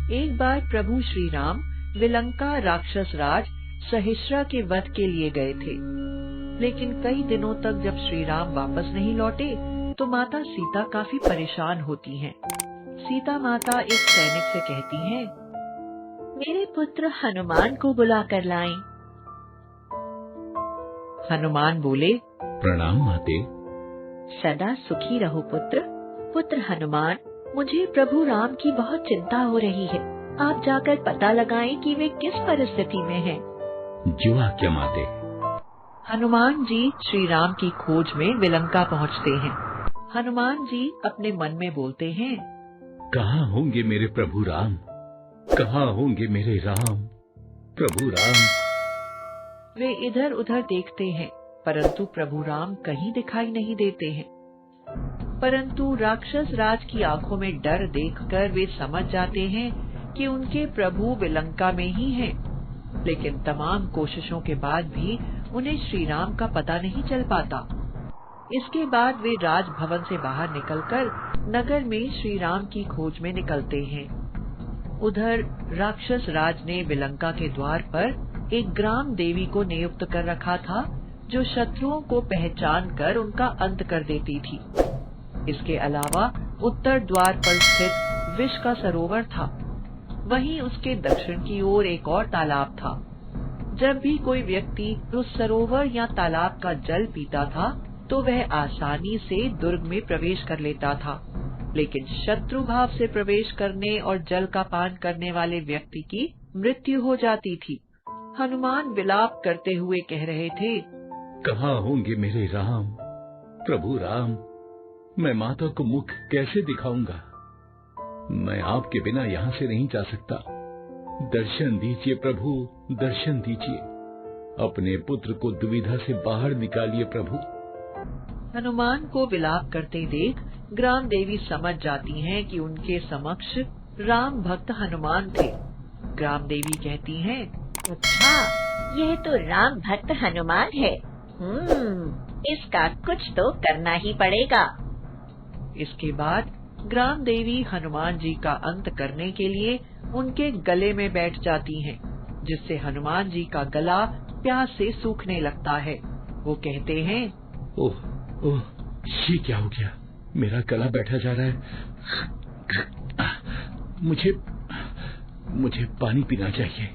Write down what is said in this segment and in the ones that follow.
एक बार प्रभु श्री राम विलंका राक्षस राज सहिष्णा के वध के लिए गए थे, लेकिन कई दिनों तक जब श्री राम वापस नहीं लौटे तो माता सीता काफी परेशान होती हैं। सीता माता एक सैनिक से कहती हैं, मेरे पुत्र हनुमान को बुला कर लाएं। हनुमान बोले, प्रणाम माते। सदा सुखी रहो पुत्र। पुत्र हनुमान, मुझे प्रभु राम की बहुत चिंता हो रही है। आप जाकर पता लगाएं कि वे किस परिस्थिति में हैं। जो आज्ञा माते। हनुमान जी श्री राम की खोज में विलंका पहुँचते हैं। हनुमान जी अपने मन में बोलते हैं, कहाँ होंगे मेरे प्रभु राम? कहाँ होंगे मेरे राम? प्रभु राम। वे इधर उधर देखते हैं, परंतु प्रभु राम कहीं दिखाई नहीं देते हैं। परंतु राक्षस राज की आंखों में डर देखकर वे समझ जाते हैं कि उनके प्रभु विलंका में ही हैं। लेकिन तमाम कोशिशों के बाद भी उन्हें श्री राम का पता नहीं चल पाता। इसके बाद वे राजभवन से बाहर निकलकर नगर में श्री राम की खोज में निकलते हैं। उधर राक्षस राज ने विलंका के द्वार पर एक ग्राम देवी को नियुक्त कर रखा था, जो शत्रुओं को पहचान कर उनका अंत कर देती थी। इसके अलावा उत्तर द्वार पर स्थित विष का सरोवर था। वहीं उसके दक्षिण की ओर एक और तालाब था। जब भी कोई व्यक्ति उस सरोवर या तालाब का जल पीता था तो वह आसानी से दुर्ग में प्रवेश कर लेता था, लेकिन शत्रु भाव से प्रवेश करने और जल का पान करने वाले व्यक्ति की मृत्यु हो जाती थी। हनुमान विलाप करते हुए कह रहे थे, कहाँ होंगे मेरे राम? प्रभु राम, मैं माता को मुख कैसे दिखाऊंगा? मैं आपके बिना यहाँ से नहीं जा सकता। दर्शन दीजिए प्रभु, दर्शन दीजिए। अपने पुत्र को दुविधा से बाहर निकालिए प्रभु। हनुमान को विलाप करते देख ग्राम देवी समझ जाती हैं कि उनके समक्ष राम भक्त हनुमान थे। ग्राम देवी कहती हैं, अच्छा, यह तो राम भक्त हनुमान है। इसका कुछ तो करना ही पड़ेगा। इसके बाद ग्राम देवी हनुमान जी का अंत करने के लिए उनके गले में बैठ जाती हैं, जिससे हनुमान जी का गला प्यास से सूखने लगता है। वो कहते हैं, ओह ओह, ये क्या हो गया? मेरा गला बैठा जा रहा है। मुझे पानी पीना चाहिए।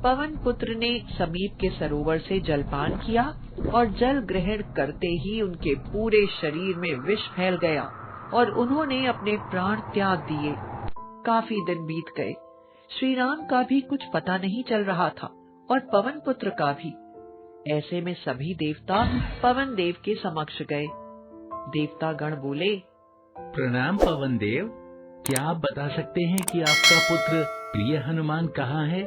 पवन पुत्र ने समीप के सरोवर से जलपान किया और जल ग्रहण करते ही उनके पूरे शरीर में विष फैल गया और उन्होंने अपने प्राण त्याग दिए। काफी दिन बीत गए। श्री राम का भी कुछ पता नहीं चल रहा था और पवन पुत्र का भी। ऐसे में सभी देवता पवन देव के समक्ष गए। देवता गण बोले, प्रणाम पवन देव। क्या आप बता सकते हैं कि आपका पुत्र प्रिय हनुमान कहाँ है?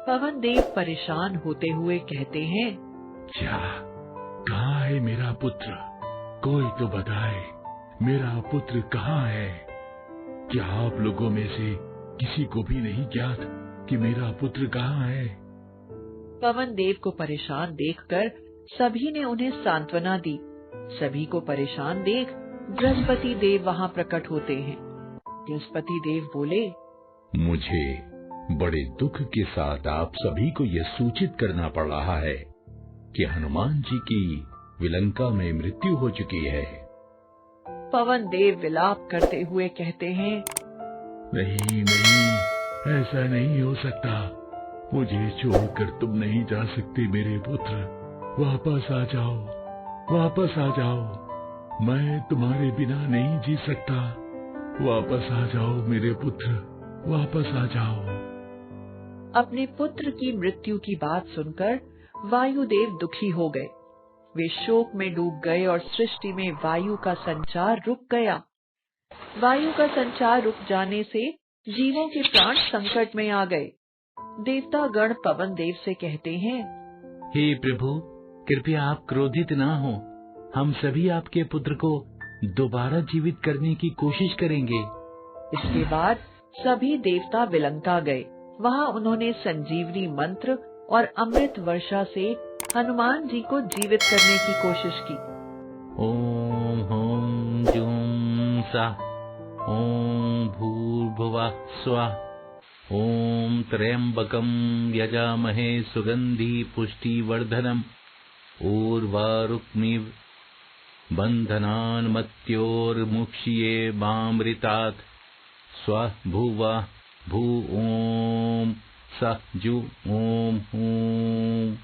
पवन देव परेशान होते हुए कहते हैं, क्या? कहाँ है मेरा पुत्र? कोई तो बताए, मेरा पुत्र कहाँ है? क्या आप लोगों में से किसी को भी नहीं ज्ञात कि मेरा पुत्र कहाँ है? पवन देव को परेशान देखकर सभी ने उन्हें सांत्वना दी। सभी को परेशान देख बृहस्पति देव वहाँ प्रकट होते हैं। बृहस्पति देव बोले, मुझे बड़े दुख के साथ आप सभी को यह सूचित करना पड़ रहा है कि हनुमान जी की विलंका में मृत्यु हो चुकी है। पवन देव विलाप करते हुए कहते हैं, नहीं नहीं, ऐसा नहीं हो सकता। मुझे छोड़कर तुम नहीं जा सकते मेरे पुत्र। वापस आ जाओ, वापस आ जाओ। मैं तुम्हारे बिना नहीं जी सकता। वापस आ जाओ मेरे पुत्र, वापस आ जाओ। अपने पुत्र की मृत्यु की बात सुनकर वायुदेव दुखी हो गए। वे शोक में डूब गए और सृष्टि में वायु का संचार रुक गया। वायु का संचार रुक जाने से जीवों के प्राण संकट में आ गए। देवता गण पवन देव से कहते हैं, हे प्रभु, कृपया आप क्रोधित ना हो। हम सभी आपके पुत्र को दोबारा जीवित करने की कोशिश करेंगे। इसके बाद सभी देवता विलंका गए। वहाँ उन्होंने संजीवनी मंत्र और अमृत वर्षा से हनुमान जी को जीवित करने की कोशिश की। ओम हम जूम सा। ॐ भूर्भुवः स्वः। ॐ त्र्यम्बकं यजामहे सुगन्धि पुष्टिवर्धनम्। उर्वारुक्मिव बन्धनान्मत्योर्मुक्ष्ये मामृतात्। स्वः भुवः भू ॐ सः जु ॐ हूं।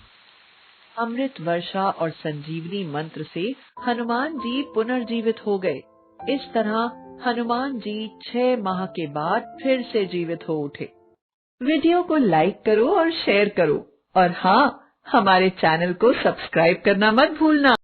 अमृत वर्षा और संजीवनी मंत्र से हनुमान जी पुनर्जीवित हो गए। इस तरह हनुमान जी 6 माह के बाद फिर से जीवित हो उठे। वीडियो को लाइक करो और शेयर करो और हाँ, हमारे चैनल को सब्सक्राइब करना मत भूलना।